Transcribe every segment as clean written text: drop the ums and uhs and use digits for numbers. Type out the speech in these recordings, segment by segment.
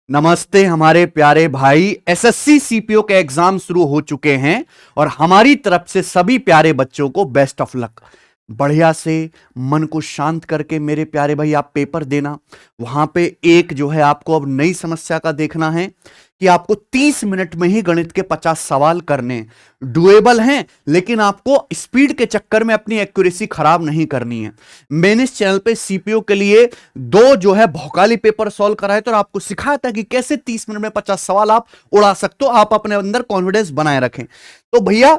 नमस्ते हमारे प्यारे भाई। एसएससी सीपीओ के एग्जाम शुरू हो चुके हैं और हमारी तरफ से सभी प्यारे बच्चों को बेस्ट ऑफ लक। बढ़िया से मन को शांत करके मेरे प्यारे भाई आप पेपर देना। वहां पे एक जो है आपको अब नई समस्या का देखना है कि आपको 30 मिनट में ही गणित के 50 सवाल करने डुएबल हैं, लेकिन आपको स्पीड के चक्कर में अपनी एक्यूरेसी खराब नहीं करनी है। मैंने इस चैनल पे सीपीओ के लिए दो जो है भौकाली पेपर सॉल्व कराए थे और आपको सिखाया था कि कैसे 30 मिनट में 50 सवाल आप उड़ा सकते हो। आप अपने अंदर कॉन्फिडेंस बनाए रखें। तो भैया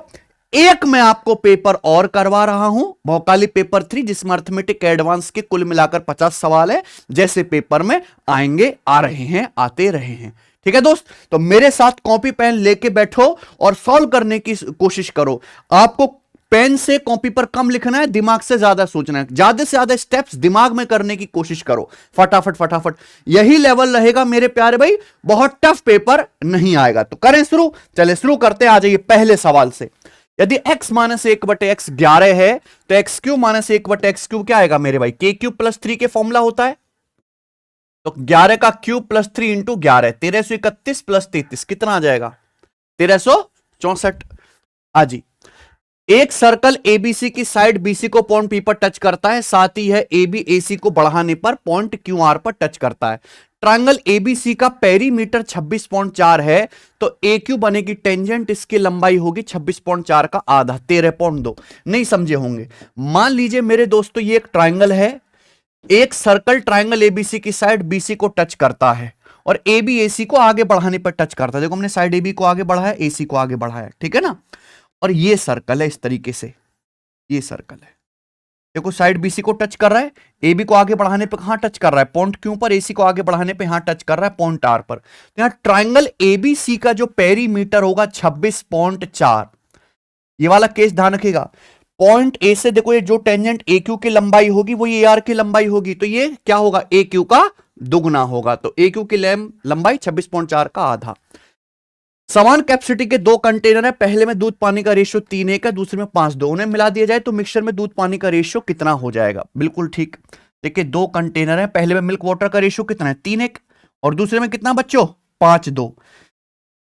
एक मैं आपको पेपर और करवा रहा हूं, भौकाली पेपर 3, जिसमें अर्थमेटिक एडवांस के कुल मिलाकर 50 सवाल है, जैसे पेपर में आएंगे, आ रहे हैं, आते रहे हैं। ठीक है दोस्त, तो मेरे साथ कॉपी पेन लेके बैठो और सॉल्व करने की कोशिश करो। आपको पेन से कॉपी पर कम लिखना है, दिमाग से ज्यादा सोचना है। ज्यादा से ज्यादा स्टेप्स दिमाग में करने की कोशिश करो, फटाफट फटाफट। यही लेवल रहेगा मेरे प्यारे भाई, बहुत टफ पेपर नहीं आएगा। तो करें शुरू, चले शुरू करते हैं। आ जाइए पहले सवाल से। यदि x माइनस 1/x 11 है तो x cube minus 1/x cube क्या आएगा मेरे भाई? k क्यूब प्लस 3 के फॉर्मूला होता है। तो 11 का क्यूब प्लस 3 इंटू 11, 1331 प्लस 33 कितना आ जाएगा? 1364। आजी, एक सर्कल एबीसी की साइड बीसी को पॉइंट पी पर टच करता है, साथ ही है एबी एसी को बढ़ाने पर पॉइंट क्यू आर पर टच करता है। ट्रायंगल एबीसी का पेरीमीटर 26.4 है, तो ए क्यू बनेगी टेंजेंट, इसकी लंबाई होगी 26.4 का आधा, 13.2। नहीं समझे होंगे। मान लीजिए मेरे दोस्तों ये एक ट्रायंगल है, एक सर्कल ट्रायंगल एबीसी की साइड बीसी को टच करता है और ए बी एसी को आगे बढ़ाने पर टच करता है। देखो हमने साइड एबी को आगे बढ़ाया, एसी को आगे बढ़ाया, ठीक है ना। और ये सर्कल है इस तरीके से, ये सर्कल है। देखो साइड बीसी को टच कर रहा है, एबी को आगे बढ़ाने पे कहां टच कर रहा है? पॉइंट क्यू पर। एसी को आगे बढ़ाने पे यहां टच कर रहा है पॉइंट आर पर। तो यहां ट्रायंगल एबीसी का जो पेरीमीटर होगा 26.4। ये वाला केस ध्यान रखिएगा। पॉइंट ए से देखो, ये जो टेंजेंट ए क्यू की लंबाई होगी वो ए आर की लंबाई होगी, तो ये क्या होगा? ए क्यू का दुगना होगा। तो ए क्यू की लंबाई 26.4 का आधा। समान कैपेसिटी के दो कंटेनर है, पहले में दूध पानी का रेशियो 3:1 है, दूसरे में 5:2। उन्हें मिला दिया जाए तो मिक्सचर में दूध पानी का रेशियो कितना हो जाएगा? बिल्कुल ठीक। देखिए दो कंटेनर है, पहले में मिल्क वाटर का रेशियो कितना है? 3:1, और दूसरे में कितना बच्चों? 5:2।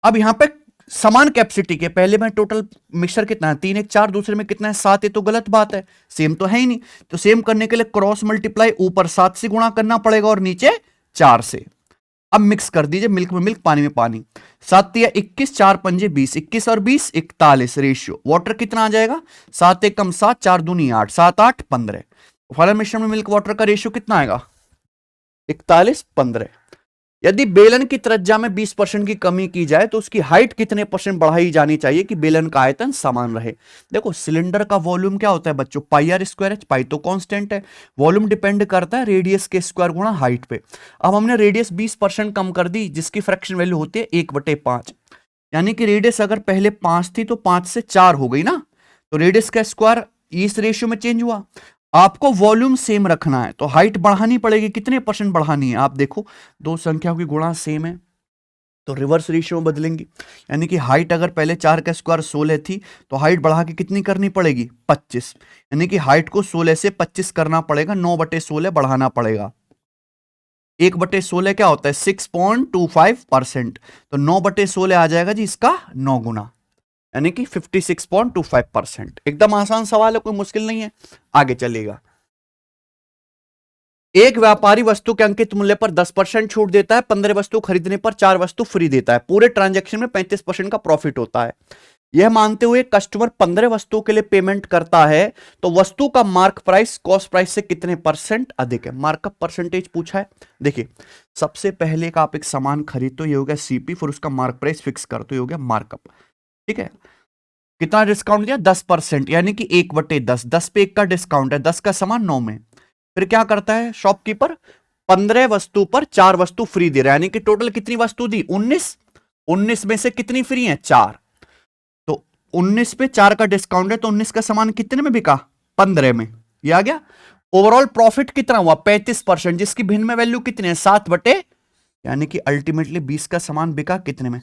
अब यहां पे समान कैपेसिटी के पहले में टोटल मिक्सचर कितना है? 3:1 4, दूसरे में कितना है? 7। ये तो गलत बात है, सेम तो है ही नहीं। तो सेम करने के लिए क्रॉस मल्टीप्लाई, ऊपर 7 से गुणा करना पड़ेगा और नीचे 4 से। अब मिक्स कर दीजिए, मिल्क में मिल्क, पानी में पानी। 7 या 21, 4 पंजे 20, 21 और 20 41 रेशियो। वाटर कितना आ जाएगा? 7 1 कम 7, 4 दूनी 8, 7 8 15। फाइनल मिश्रण में मिल्क वाटर का रेशियो कितना आएगा? 41 15। यदि बेलन की त्रिज्या में 20% की कमी की जाए तो उसकी हाइट कितने % बढ़ाई जानी चाहिए कि बेलन का आयतन समान रहे? देखो सिलेंडर का वॉल्यूम क्या होता है बच्चों? पाई आर स्क्वायर एच। पाई तो कांस्टेंट है, वॉल्यूम डिपेंड करता है रेडियस के स्क्वायर गुणा हाइट पे। अब हमने रेडियस 20% कम कर दी, जिसकी फ्रैक्शन वैल्यू होती है 1/5। यानी कि रेडियस अगर पहले 5 थी तो 5 से 4 हो गई ना, तो रेडियस का स्क्वायर इस रेशियो में चेंज हुआ। आपको वॉल्यूम सेम रखना है तो हाइट बढ़ानी पड़ेगी। कितने % बढ़ानी है? आप देखो, दो संख्याओं की गुणा सेम है तो रिवर्स रेशियो में बदलेंगी। यानी कि हाइट अगर पहले 4 का स्क्वायर 16 थी तो हाइट बढ़ा के कितनी करनी पड़ेगी? 25। यानी कि हाइट को 16 से 25 करना पड़ेगा, 9/16 बढ़ाना पड़ेगा। 1/16 क्या होता है? 6.25%। तो 9/16 आ जाएगा जी इसका 9 गुना, यानी कि 56.25%। एकदम आसान सवाल है, कोई मुश्किल नहीं है। आगे चलेगा। एक व्यापारी वस्तु के अंकित मूल्य पर 10% छूट देता है, 15 वस्तु खरीदने पर 4 वस्तु फ्री देता है। पूरे ट्रांजैक्शन में 35% का प्रॉफिट होता है। यह मानते हुए कस्टमर 15 वस्तुओं के लिए पेमेंट करता है तो वस्तु का मार्क प्राइस कॉस्ट प्राइस से कितने % अधिक है? मार्कअप परसेंटेज पूछा है। देखिए सबसे पहले का आप एक सामान खरीद तो ये हो गया सीपी, फिर उसका मार्क प्राइस फिक्स कर तो ये हो गया मार्कअप। ठीक है, कितना डिस्काउंट दिया? 10%, यानी कि 1/10। 10 पे 1 का डिस्काउंट है, 10 का सामान 9 में। फिर क्या करता है शॉपकीपर? 15 वस्तु पर 4 वस्तु फ्री दे रहा है, यानी कि टोटल कितनी वस्तु दी? 19। 19 में से कितनी फ्री है? 4। तो 19 पे 4 का डिस्काउंट है तो 19 का सामान कितने में बिका? 15 में। ये आ गया। ओवरऑल प्रॉफिट कितना हुआ? 35%, जिसकी भिन्न में वैल्यू कितनी है? 7/, यानी कि अल्टीमेटली 20 का सामान बिका कितने में?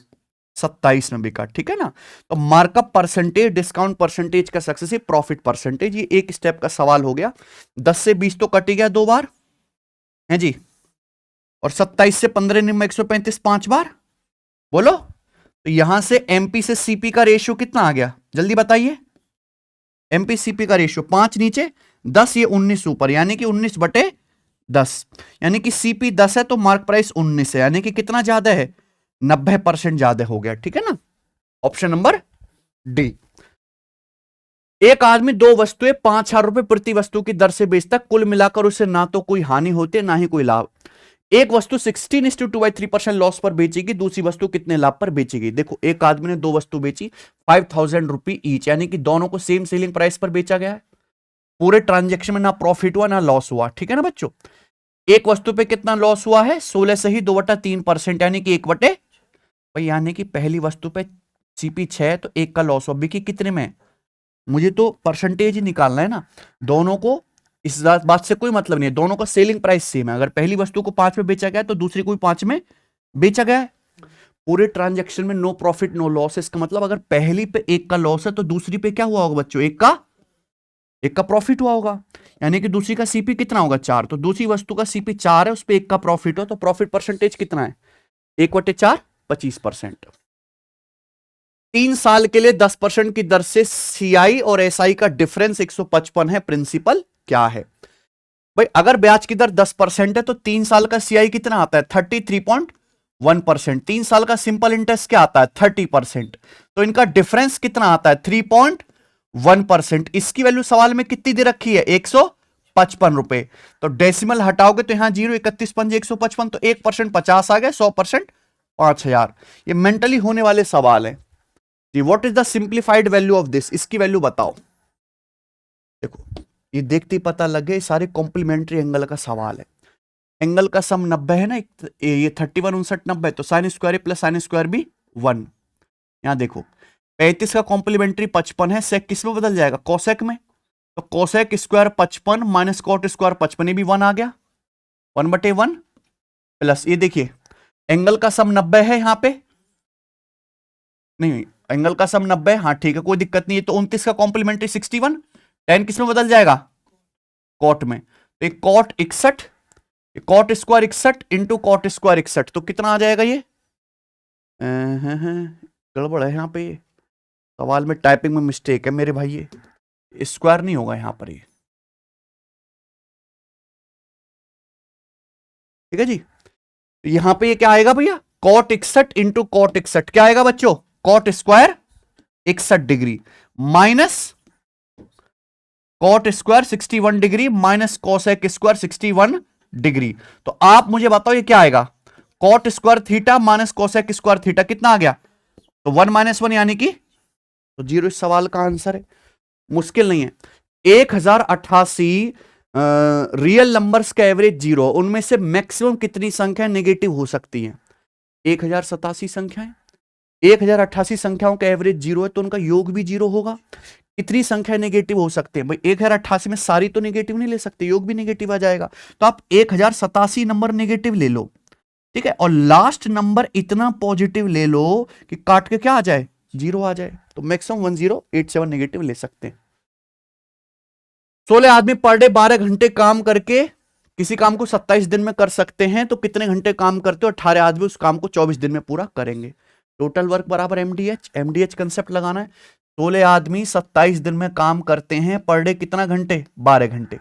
27 में बिका। ठीक है ना। तो मार्कअप परसेंटेज, डिस्काउंट परसेंटेज का सक्सेसिव, प्रॉफिट परसेंटेज, ये एक स्टेप का सवाल हो गया। 10 से 20 तो कट गया 2 बार है जी। और 27 से 15 निम्न 135 5 बार, बोलो। तो यहां से एमपी से सीपी का रेशियो कितना आ गया, जल्दी बताइए। एमपी सीपी का रेशियो 5 नीचे 10, ये 19 ऊपर, यानी कि 19/10, यानी कि सीपी 10 है तो मार्क प्राइस 19 है, यानी कि कितना ज्यादा है, 90% ज्यादा हो गया, ठीक है ना। Option number D. एक आदमी दो वस्तुएं 5,000 रुपए प्रति वस्तु की दर से बेचता, कुल मिलाकर उसे ना तो कोई हानि होती है ना ही कोई लाभ। एक वस्तु 16:2/3% लॉस पर बेचेगी, दूसरी वस्तु कितने लाभ पर बेचेगी। देखो एक आदमी ने दो वस्तु बेची 5,000 रुपी ईच, यानी कि दोनों को सेम सेलिंग प्राइस पर बेचा गया है। पूरे ट्रांजेक्शन में ना प्रॉफिट हुआ ना लॉस हुआ, ठीक है ना बच्चों। एक वस्तु पे कितना लॉस हुआ है, 16 से ही 2/3%, यानी कि 1/, यानी कि पहली वस्तु पे सीपी 6 तो 1 का लॉस हुआ। बिकी कितने में, मुझे तो परसेंटेज ही निकालना है ना। दोनों को इस बात से कोई मतलब नहीं है, दोनों का सेलिंग प्राइस सेम है। अगर पहली वस्तु को 5 में बेचा गया तो दूसरी को 5 में बेचा गया है। पूरे ट्रांजैक्शन में नो प्रॉफिट नो लॉस, इसका मतलब अगर पहली पे 1 का लॉस है तो दूसरी पे क्या हुआ होगा बच्चों, 1 का प्रॉफिट हुआ होगा। यानी कि दूसरी का सीपी कितना होगा, 4। तो दूसरी वस्तु का सीपी 4 है, उस पर 1 का प्रॉफिट हो, तो प्रॉफिट परसेंटेज कितना है, 1/4, 25%। 3 साल के लिए 10% की दर से सीआई और एसआई का डिफरेंस 155 है, प्रिंसिपल क्या है। भाई अगर ब्याज की दर 10% है तो 3 साल का सीआई कितना आता है, 33.1%। 3 साल का सिंपल इंटरेस्ट क्या आता है, 30%। तो इनका डिफरेंस कितना आता है, 3.1%। इसकी वैल्यू सवाल में कितनी दे रखी है, 155 रुपए। तो डेसिमल हटाओगे तो यहां 0, 31 पंजे 155, तो 1% 50 आ गया, 100% 5,000। ये मेंटली होने वाले सवाल है जी। What is the simplified value of this, इसकी वैल्यू बताओ। देखो ये देखते ही पता लगे सारे कॉम्प्लीमेंट्री एंगल का सवाल है। एंगल का सम 90 है ना, ये 31 59 90, तो sine square plus sine square भी 1। यहां देखो 35 का कॉम्प्लीमेंट्री 55 है, सेक किस में बदल जाएगा, कोसेक में। तो cosec square 55 minus cot square 55, ये भी 1 आ गया, 1/1 प्लस ये देखिए एंगल का सम 90 है यहां पे, नहीं एंगल का सम 90, हाँ ठीक है कोई दिक्कत नहीं है। तो 29 का कॉम्प्लीमेंट्री 61, tan किस में बदल जाएगा, कॉट में। तो एक cot 61, cot square 61 into cot square 61, तो कितना आ जाएगा ये, गड़बड़ है यहां पे, ये सवाल में टाइपिंग में मिस्टेक है मेरे भाई, ये स्क्वायर नहीं होगा यहां पर, ये ठीक है जी। तो यहां पे ये क्या आएगा भैया, कॉट 61 इंटू कॉट 61 क्या आएगा बच्चों, cot square 61 degree minus cot square 61 degree minus cosec square 61 degree. तो आप मुझे बताओ ये क्या आएगा, cot square theta minus cosec square theta, कितना आ गया, तो 1 - 1 यानी कि तो 0 इस सवाल का आंसर है। मुश्किल नहीं है। 1088 रियल नंबर्स का एवरेज 0, उनमें से मैक्सिमम कितनी संख्या नेगेटिव हो सकती है, 1087 संख्याएं। 1088 संख्याओं का एवरेज 0 है तो उनका योग भी 0 होगा। कितनी संख्या नेगेटिव हो सकते हैं भाई, 1088 में सारी तो नेगेटिव नहीं ले सकते, योग भी नेगेटिव आ जाएगा। तो आप 1087 नंबर नेगेटिव ले लो, ठीक है, और लास्ट नंबर इतना पॉजिटिव ले लो कि काट के क्या आ जाए, 0 आ जाए। तो मैक्सिमम 1087 नेगेटिव ले सकते हैं। 16 आदमी पर डे 12 घंटे काम करके किसी काम को 27 दिन में कर सकते हैं, तो कितने घंटे काम करते हो, 18 आदमी उस काम को 24 दिन में पूरा करेंगे। टोटल वर्क बराबर एमडीएच, एमडीएच कंसेप्ट लगाना है। 16 आदमी 27 दिन में काम करते हैं, पर डे कितना घंटे, 12 घंटे।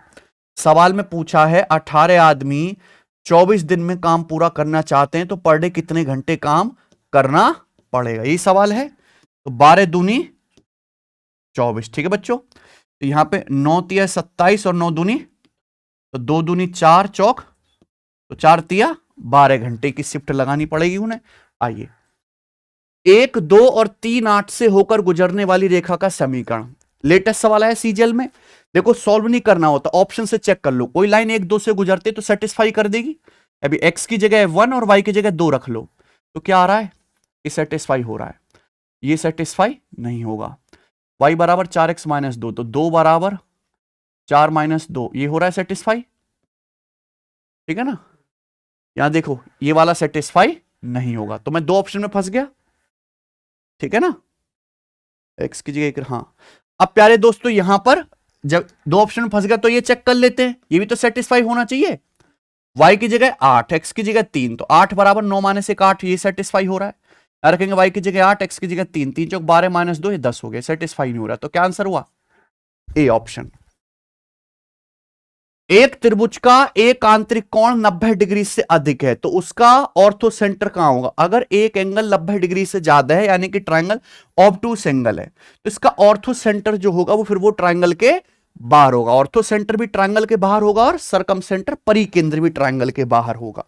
सवाल में पूछा है 18 आदमी 24 दिन में काम पूरा करना चाहते हैं, तो पर डे कितने घंटे काम करना पड़ेगा, यही सवाल है। तो 12 दूनी 24, ठीक है बच्चों। तो यहां पे 9 तिया 27 और 9 दूनी, तो 2 दूनी 4 चौक, तो 4 तिया 12 घंटे की शिफ्ट लगानी पड़ेगी उन्हें। आइए 1, 2 और 3, 8 से होकर गुजरने वाली रेखा का समीकरण, लेटेस्ट सवाल है सीजीएल में। देखो सॉल्व नहीं करना होता, ऑप्शन से चेक कर लो, कोई लाइन 1, 2 से गुजरते तो सेटिस्फाई कर देगी। अभी x की जगह 1 और y की जगह 2 रख लो, तो क्या आ रहा है, ये सेटिस्फाई हो रहा है, ये सेटिस्फाई नहीं होगा। y बराबर 4x - 2, तो 2 बराबर 4 - 2, ये हो रहा है सेटिस्फाई, ठीक है ना। यहां देखो ये वाला सेटिस्फाई नहीं होगा, तो मैं 2 ऑप्शन में फंस गया, ठीक है ना, x की जगह, हाँ। अब प्यारे दोस्तों यहां पर जब 2 ऑप्शन में फंस गया तो ये चेक कर लेते हैं, ये भी तो सेटिस्फाई होना चाहिए। y की जगह 8, x की जगह 3, तो 8 बराबर 9 माइनस 1 8, ये सेटिस्फाई हो रहा है। यार रखेंगे y की जगह 8, x की जगह 3, 3 चौक 12 माइनस 2, ये 10 हो गया, सेटिस्फाई नहीं हो रहा। तो क्या आंसर हुआ? A option. एक त्रिभुज का एक आंतरिक कोण 90 डिग्री से अधिक है तो उसका ऑर्थो सेंटर कहां होगा? अगर एक एंगल 90 डिग्री से ज्यादा है यानी कि ट्रायंगल ऑब्टूस एंगल है, तो इसका ऑर्थो सेंटर जो होगा वो फिर वो ट्रायंगल के बाहर होगा। ऑर्थो सेंटर भी ट्रायंगल के बाहर होगा और सरकम सेंटर परिकेंद्र भी ट्रायंगल के बाहर होगा।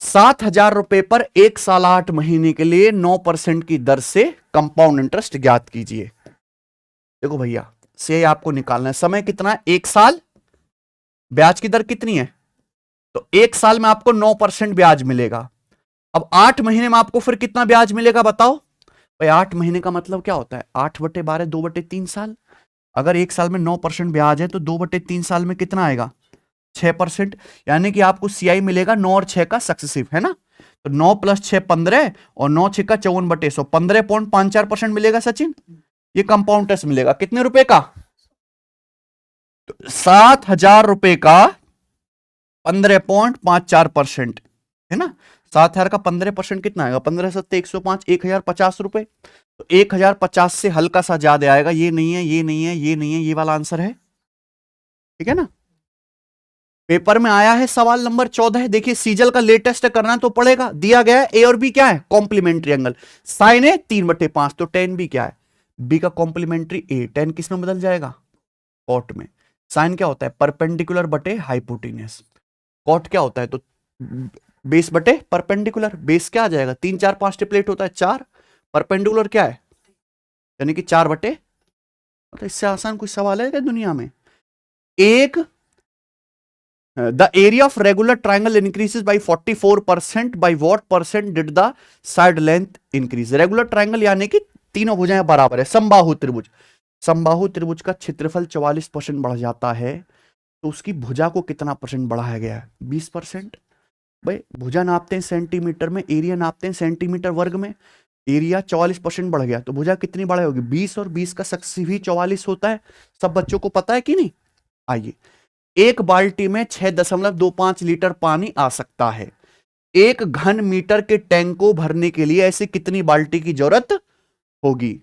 7,000 रुपए पर 1 साल 8 महीने के लिए 9% की दर से कंपाउंड इंटरेस्ट ज्ञात कीजिए। देखो भैया, से आपको निकालना है, समय कितना है? 1 साल, ब्याज की दर कितनी है? तो 1 साल में आपको 9% ब्याज मिलेगा। अब 8 महीने में आपको फिर कितना ब्याज मिलेगा बताओ भाई? 8 महीने का मतलब क्या होता है? 8/12, 2/3 साल। अगर 1 साल में 9% ब्याज है तो 2/3 साल में कितना आएगा? 6%। यानी कि आपको सीआई मिलेगा 9 और 6 का सक्सेसिव, है ना? तो 9 + 6 15 और 9 6 का 54/100, 15.54% मिलेगा सचिन। ये कंपाउंड इंटरेस्ट मिलेगा कितने रुपए का? तो 7,000 रुपए का 15.54%, है ना? 7,000 का 15% कितना आएगा? 15 7 105, 1,050 रुपए। तो 1,050 से हल्का सा ज्यादा आएगा। ये नहीं है, ये नहीं है, ये नहीं है, ये वाला आंसर है। ठीक है ना? पेपर में आया है सवाल नंबर 14। देखिए सीजल का लेटेस्ट करना तो पड़ेगा। दिया गया है ए और बी क्या है? Complementary angle. साइन ए 3/5, तो tan बी क्या है? बी का कॉम्प्लीमेंट्री ए। tan किस में बदल जाएगा? कॉट में। साइन क्या होता है? परपेंडिकुलर बटे हाइपोटेन्यूस। कॉट क्या होता है? तो बेस बटे परपेंडिकुलर। बेस क्या आ जाएगा? 3 4 5 ट्रिपलेट होता है 4। परपेंडिकुलर क्या है? यानी कि 4/। तो इससे आसान कोई सवाल है क्या दुनिया में? एक the area of regular triangle increases by 44%, by what percent did the side length increase? Regular triangle यानी कि तीनों भुजाएं बराबर है। समबाहु त्रिभुज, समबाहु त्रिभुज का क्षेत्रफल 44% बढ़ जाता है तो उसकी भुजा को कितना परसेंट बढ़ाया गया है? 20%। भाई भुजा नापते हैं सेंटीमीटर में, एरिया नापते हैं सेंटीमीटर वर्ग में। एरिया 44% बढ़ गया तो भुजा कितनी बढ़ाई होगी? 20, और 20 का सक्सेसिव ही 44 होता है। सब बच्चों को पता है कि नहीं? आइए, एक बाल्टी में 6.25 लीटर पानी आ सकता है। 1 घन मीटर के टैंक को भरने के लिए ऐसी कितनी बाल्टी की जरूरत होगी?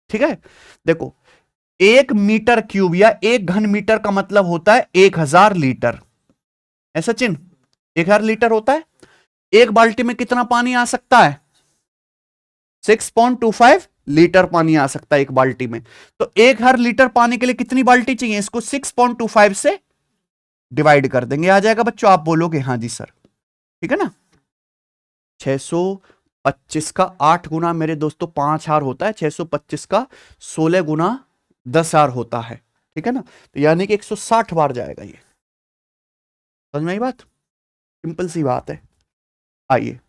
ठीक है, देखो 1 मीटर क्यूब या 1 घन मीटर का मतलब होता है 1000 लीटर। है सचिन? 1000 लीटर होता है। एक बाल्टी में कितना पानी आ सकता है? 6.25 लीटर पानी आ सकता है एक बाल्टी में। तो 1000 लीटर पानी के लिए कितनी बाल्टी चाहिए? इसको 6.25 से डिवाइड कर देंगे, आ जाएगा बच्चों। आप बोलोगे हाँ जी सर, ठीक है ना? 625 का 8 गुना मेरे दोस्तों 5,000 होता है। 625 का 16 गुना 10,000 होता है। ठीक है ना? तो यानी कि 160 बार जाएगा ये। समझ में आई बात? सिंपल सी बात है। आइए,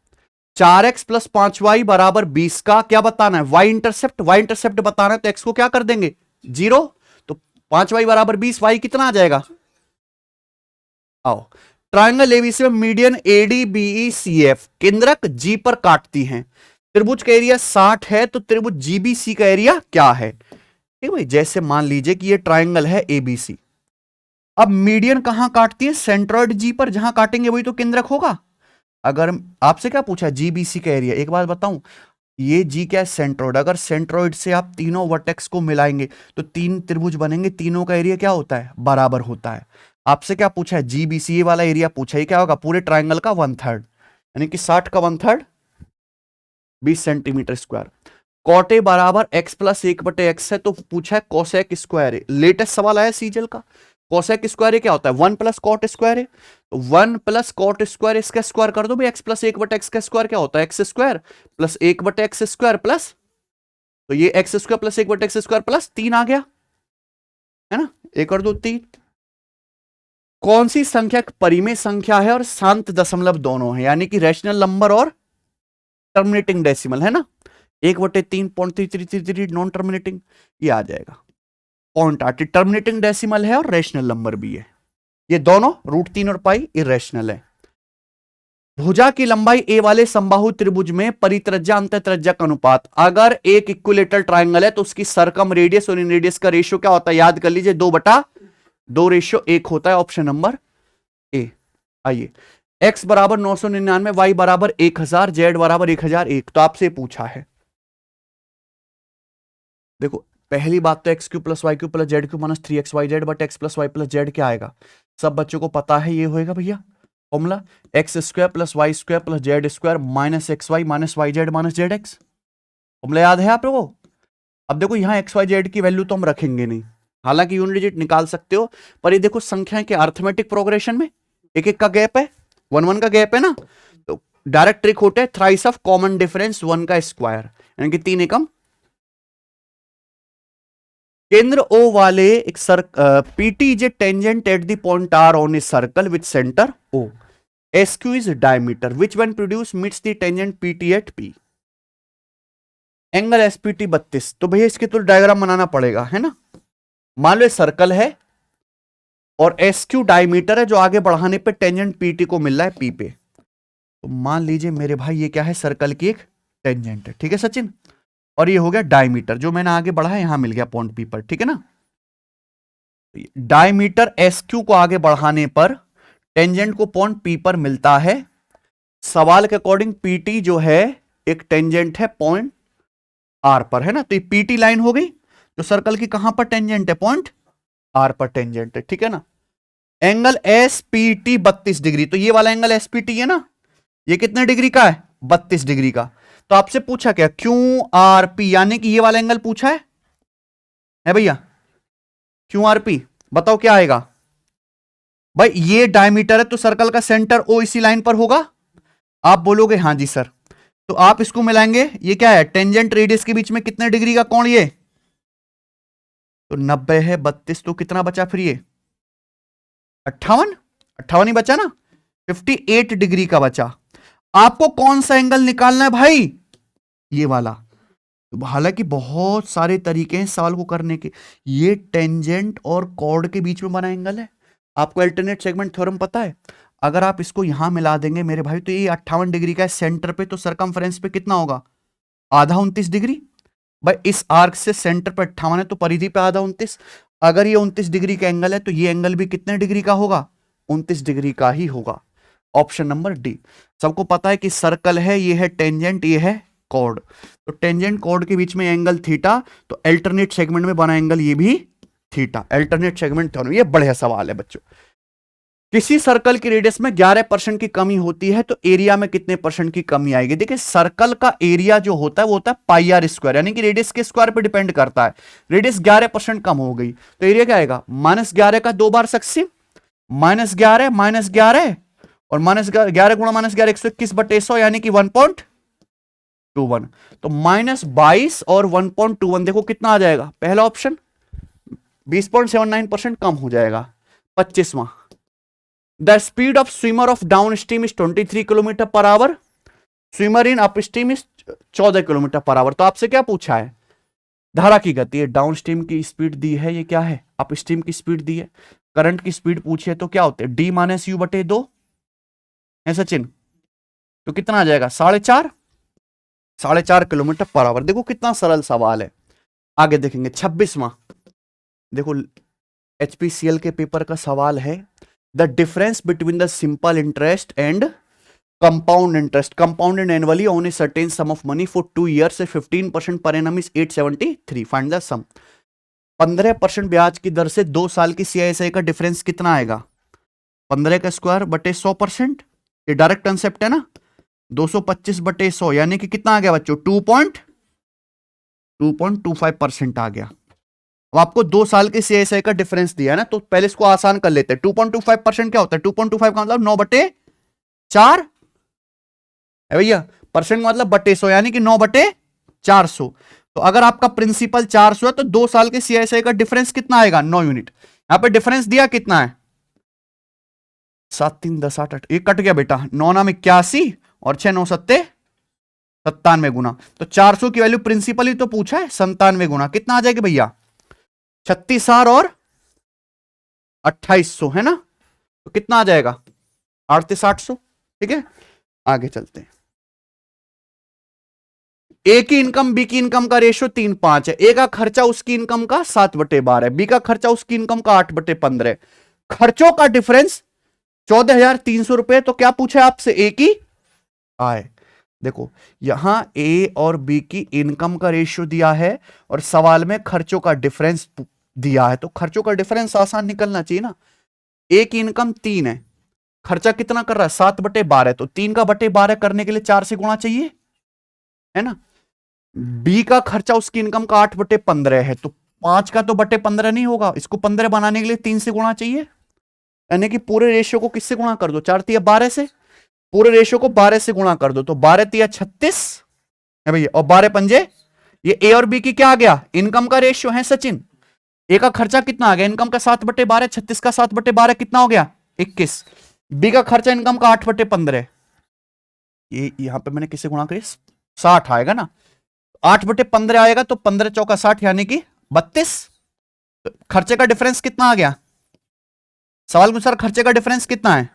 4x + 5y = 20 का क्या बताना है? y intercept. y इंटरसेप्ट बताना है तो x को क्या कर देंगे? 0। तो 5y = 20, y कितना आ जाएगा? आओ, ट्रायंगल एबीसी में मीडियन ADBECF केंद्रक G पर काटती हैं। त्रिभुज का एरिया 60 है तो त्रिभुज GBC का एरिया क्या है? ठीक भाई, जैसे मान लीजिए कि ये ट्रायंगल है ABC। अब मीडियन कहां काटती है? सेंट्रॉइड G पर। जहां काटेंगे वही तो केंद्रक होगा। अगर आपसे क्या पूछा GBC का एरिया, एक बात बताऊं, ये G क्या है? सेंट्रॉइड। अगर सेंट्रॉइड से आप तीनों वर्टेक्स को मिलाएंगे तो 3 त्रिभुज बनेंगे। तीनों का एरिया क्या होता है? बराबर होता है। आपसे क्या पूछा है? GBC वाला एरिया पूछा है। क्या होगा? पूरे ट्राइंगल का 1/3, यानी कि 60 का 1/3 20 centimetre square. Cot A = x + 1/x है तो पूछा है कोसेक स्क्वायर ए। लेटेस्ट सवाल आया सीजल का। कोसेक स्क्वायर ए क्या होता है? 1 + कॉट स्क्वायर ए। तो 1 + कॉट स्क्वायर इसका स्क्वायर कर दो भाई। x + 1/x का स्क्वायर क्या होता है? x square + 1/x square plus, तो ये x square + 1/x square plus 3 आ गया, है ना? 1 और 2 3। कौन सी संख्या परिमेय संख्या है और शांत दशमलव दोनों है? यानी कि रैशनल नंबर और टर्मिनेटिंग डेसिमल, है ना? 1/3.3333 नॉन टर्मिनेटिंग, ये आ जाएगा। 0.8 टर्मिनेटिंग डेसिमल है और रैशनल नंबर भी है। ये दोनों √3 और पाई इरेशनल है। भुजा की लंबाई a वाले समबाहु त्रिभुज में परित्रज्या अंतःत्रिज्या का अनुपात। अगर एक इक्विलेटरल ट्राइंगल है तो उसकी सरकम रेडियस और इन रेडियस का रेशियो क्या होता है? याद कर लीजिए, 2/2 रेशियो 1 होता है। Option number A. आइए, x बराबर 999, y बराबर 1000, z बराबर 1001। तो आपसे पूछा है, देखो पहली बात तो x cube plus y cube plus z cube minus 3xyz but x plus y plus z क्या आएगा, सब बच्चों को पता है ये होएगा भैया formula x square plus y square plus z square minus x y minus y z minus z x. Formula याद है आप लोगों को? अब देखो यहां एक्स वाई जेड की वैल्यू तो हम रखेंगे नहीं, हालांकि यूनिट डिजिट निकाल सकते हो, पर ये देखो संख्याएं के अर्थमेटिक प्रोग्रेशन में एक एक का गैप है, 1 1 का गैप है ना, तो डायरेक्ट ट्रिक होता है थ्राइस ऑफ कॉमन डिफरेंस 1 का स्क्वायर, यानी कि 3 एकम। केंद्र O वाले एक PT is a tangent at the point R on a circle with centre O. SQ is diameter which when produced meets the tangent PT at P. Angle SPT 32। तो भैया इसके तो डायग्राम बनाना पड़ेगा, है ना। मान लो सर्कल है और SQ डायमीटर है जो आगे बढ़ाने पे टेंजेंट PT को मिल रहा है P पे। तो मान लीजिए मेरे भाई ये क्या है, सर्कल की एक टेंजेंट है, ठीक है सचिन, और ये हो गया डायमीटर जो मैंने आगे बढ़ाया यहां मिल गया पॉइंट P पर, ठीक है ना। डायमीटर SQ को आगे बढ़ाने पर टेंजेंट को पॉइंट P पर मिलता है। सवाल के अकॉर्डिंग PT जो है एक टेंजेंट है पॉइंट R पर, है ना। तो ये PT लाइन हो गई जो सर्कल की कहां पर टेंजेंट है, पॉइंट R पर टेंजेंट है, ठीक है ना। एंगल SPT 32 डिग्री, तो ये वाला एंगल SPT है ना, ये कितने डिग्री का है, 32 डिग्री का। तो आपसे पूछा क्या, QRP, यानी कि ये वाला एंगल पूछा है भैया, QRP बताओ क्या आएगा भाई। ये डायमीटर है तो सर्कल का सेंटर O इसी लाइन पर होगा, आप बोलोगे हाँ जी सर। तो आप इसको मिलाएंगे, ये क्या है, टेंजेंट रेडियस के बीच में कितने डिग्री का कोण, ये तो 90 है, 32 तो कितना बचा फिर, ये 58 ही बचा ना, 58 डिग्री का बचा। आपको कौन सा एंगल निकालना है भाई, ये वाला। तो हालांकि बहुत सारे तरीके हैं सवाल को करने के, ये टेंजेंट और कॉर्ड के बीच में बना एंगल है। आपको अल्टरनेट सेगमेंट थ्योरम पता है, अगर आप इसको यहां मिला देंगे मेरे भाई तो ये 58 डिग्री का है सेंटर पे, तो सरकमफ्रेंस पे कितना होगा, आधा 29 डिग्री। भाई इस आर्क से सेंटर पे 58 है तो परिधि पे आधा 29, अगर ये 29 डिग्री का एंगल है तो ये एंगल भी कितने डिग्री का होगा, 29 डिग्री का ही होगा। Option number D. सबको पता है कि सर्कल है, ये है टेंजेंट, ये है कॉर्ड, तो टेंजेंट कॉर्ड के बीच में एंगल थीटा, तो अल्टरनेट सेगमेंट में बना एंगल ये भी थीटा, अल्टरनेट सेगमेंट थ्योरम। ये बढ़िया सवाल है बच्चों। किसी सर्कल की रेडियस में 11% की कमी होती है तो एरिया में कितने परसेंट की कमी आएगी। देखिए सर्कल का एरिया जो होता है वो होता है पाई आर स्क्वायर, यानी कि रेडियस के स्क्वायर पे डिपेंड करता है। रेडियस 11% कम हो गई तो एरिया क्या आएगा, -11 का 2 बार सक्सेसिव, -11 और -11 गुणा -11 121/100, यानी कि 1.21। तो -22 और 1.21 देखो कितना आ जाएगा, पहला ऑप्शन 20.79% कम हो जाएगा। 25वां, the speed of swimmer of downstream is 23 kilometre per hour, swimmer in upstream is 14 kilometre per hour. तो आपसे क्या पूछा है, धारा की गति है, डाउन स्ट्रीम की स्पीड दी है, ये क्या है, अप स्ट्रीम की स्पीड दी है, करंट की स्पीड पूछी है, तो क्या होते हैं D - U/2 है सचिन, तो कितना आ जाएगा 4.5 किलोमीटर पर आवर। देखो कितना सरल सवाल है। आगे देखेंगे 26वां, देखो HPCL के पेपर का सवाल है, the difference between the simple interest and compound interest compounded annually on a certain sum of money for 2 years से 15% per annum is 873, find the sum. 15% ब्याज की दर से 2 साल की CISI का डिफरेंस कितना आएगा, 15 का स्क्वायर बटे 100%, ये डायरेक्ट कंसेप्ट है ना, 225/100, यानी कि कितना आ गया बच्चों, 2.25% आ गया। अब आपको 2 साल के CISI का डिफरेंस दिया है ना, तो पहले इसको आसान कर लेते हैं। 2.25% क्या होता है, 2.25 का मतलब 9/4 है भैया, परसेंट मतलब बटे 100, यानी कि 9/400। तो अगर आपका प्रिंसिपल 400 है तो 2 साल के CISI का डिफरेंस कितना आएगा, 9 यूनिट। यहां पे डिफरेंस दिया कितना है, 7 3 10 8 8, एक कट गया बेटा, 9 9 81 और 6 9 7 97 गुना। तो 400 की वैल्यू प्रिंसिपल ही तो पूछा है, 97 गुना कितना आ जाएगी भैया, 36 और 2800 है ना, तो कितना आ जाएगा 800, ठीक है। आगे चलते हैं। ए की इनकम बी की इनकम का रेशियो 3:5 है। ए का खर्चा उसकी इनकम का 7/12 है, बी का खर्चा उसकी इनकम का 8/15 है। खर्चों का डिफरेंस ₹14,300 तो क्या पूछा है आपसे? ए की आय। देखो यहां ए और बी की इनकम का रेशियो दिया है और सवाल में खर्चों का डिफरेंस दिया है, तो खर्चों का डिफरेंस आसान निकलना चाहिए ना। ए की इनकम 3 है, खर्चा कितना कर रहा है? 7/12, तो 3/12 करने के लिए 4 से गुणा चाहिए, है ना। बी का खर्चा उसकी इनकम का 8/15 है, तो 5 का तो बटे 15 नहीं होगा, इसको 15 बनाने के लिए 3 से गुणा चाहिए, यानी कि पूरे रेशियो को किससे गुणा कर दो? 4×3=12 से, पूरे रेशियो को 12 से गुणा कर दो, तो 12×3=36 है भैया, और 12×5 ये ए और बी की क्या आ गया? इनकम का रेशियो है सचिन। ए का खर्चा कितना आ गया? इनकम का 7/12, 36 का 7/12 कितना हो गया? 21। बी का खर्चा इनकम का 8/15, ये यहां पे मैंने किससे गुणा करी? 60 आएगा ना, 8/15 आएगा, तो 15×4=60 यानी कि 32। तो खर्चे का डिफरेंस कितना आ गया? सवाल के अनुसार खर्चे का डिफरेंस कितना है?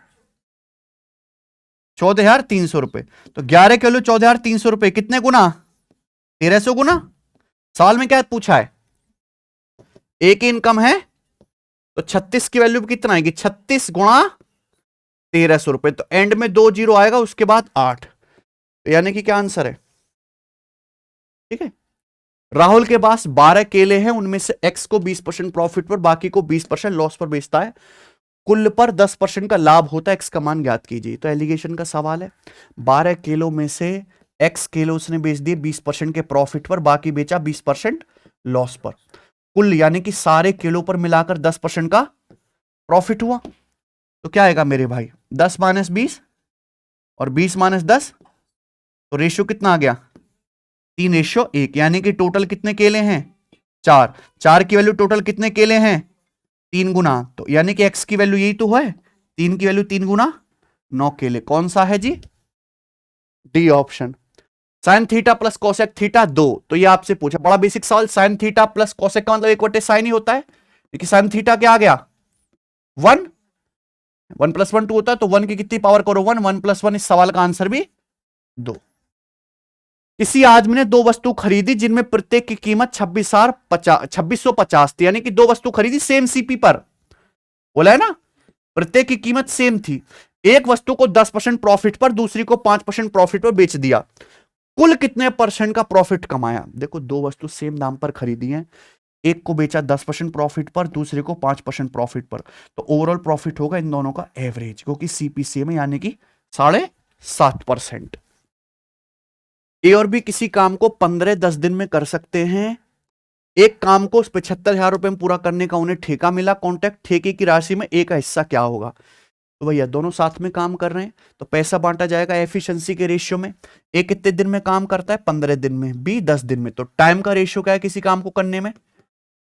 ₹14,300। तो 11 किलो ₹14,300 कितने गुना? 1300 गुना। सवाल में क्या पूछा है? ए की इनकम है तो 36 की वैल्यू कितना आएगी? 36 गुणा ₹1300, तो एंड में 2 जीरो आएगा, उसके बाद 8, तो यानी कि क्या आंसर है? ठीक है। राहुल के पास 12 केले हैं, उनमें से एक्स को 20% प्रॉफिट पर, बाकी को 20% लॉस पर बेचता है, कुल पर 10% का लाभ होता है, एक्स का मान ज्ञात कीजिए। तो एलिगेशन का सवाल है, 12 किलो में से एक्स किलो उसने बेच दिए 20% के प्रॉफिट पर, बाकी बेचा 20% लॉस पर, कुल यानी कि सारे किलो पर मिलाकर 10% का प्रॉफिट हुआ। तो क्या आएगा मेरे भाई? 10 - 20 और 20 - 10, तो रेशियो कितना आ गया? 3:1, यानी कि टोटल कितने केले हैं? 4। 4 की वैल्यू टोटल कितने केले हैं? 3 गुना, तो यानी कि एक्स की वैल्यू यही तो है, 3 की वैल्यू 3 गुना 9 केले। कौन सा है जी? D option. Sine theta plus cosec theta 2, तो ये आपसे पूछा, बड़ा बेसिक सवाल। साइन थीटा प्लस कोसेक का मतलब 1/sin ही होता है, लेकिन साइन थीटा क्या आ गया? 1, 1 + 1 2 होता है, तो 1 की कितनी पावर करो? 1, 1 + 1, इस सवाल का आंसर भी 2। किसी आदमी ने 2 वस्तु खरीदी जिनमें प्रत्येक की कीमत 2650 थी, यानी कि 2 वस्तु खरीदी सेम सीपी पर, बोला है ना, प्रत्येक की कीमत सेम थी। एक वस्तु को 10% प्रॉफिट पर, दूसरी को 5% प्रॉफिट पर बेच दिया, कुल कितने % का प्रॉफिट कमाया? देखो 2 वस्तु सेम दाम पर खरीदी हैं, एक को बेचा 10% प्रॉफिट पर, दूसरे को 5% प्रॉफिट पर, तो ओवरऑल प्रॉफिट होगा इन दोनों का एवरेज, क्योंकि सीपी सेम है, यानी कि 7.5%। ए और बी किसी काम को 15-10 दिन में कर सकते हैं। एक काम को 75,000 में पूरा करने का उन्हें ठेका मिला। कॉन्ट्रैक्ट ठेके की राशि में ए का हिस्सा क्या होगा? तो भैया दोनों साथ में काम कर रहे हैं, तो पैसा बांटा जाएगा एफिशिएंसी के रेशियो में। ए कितने दिन में काम करता है? 15 दिन में, बी 10 दिन में। तो टाइम का रेशियो क्या है किसी काम को करने में?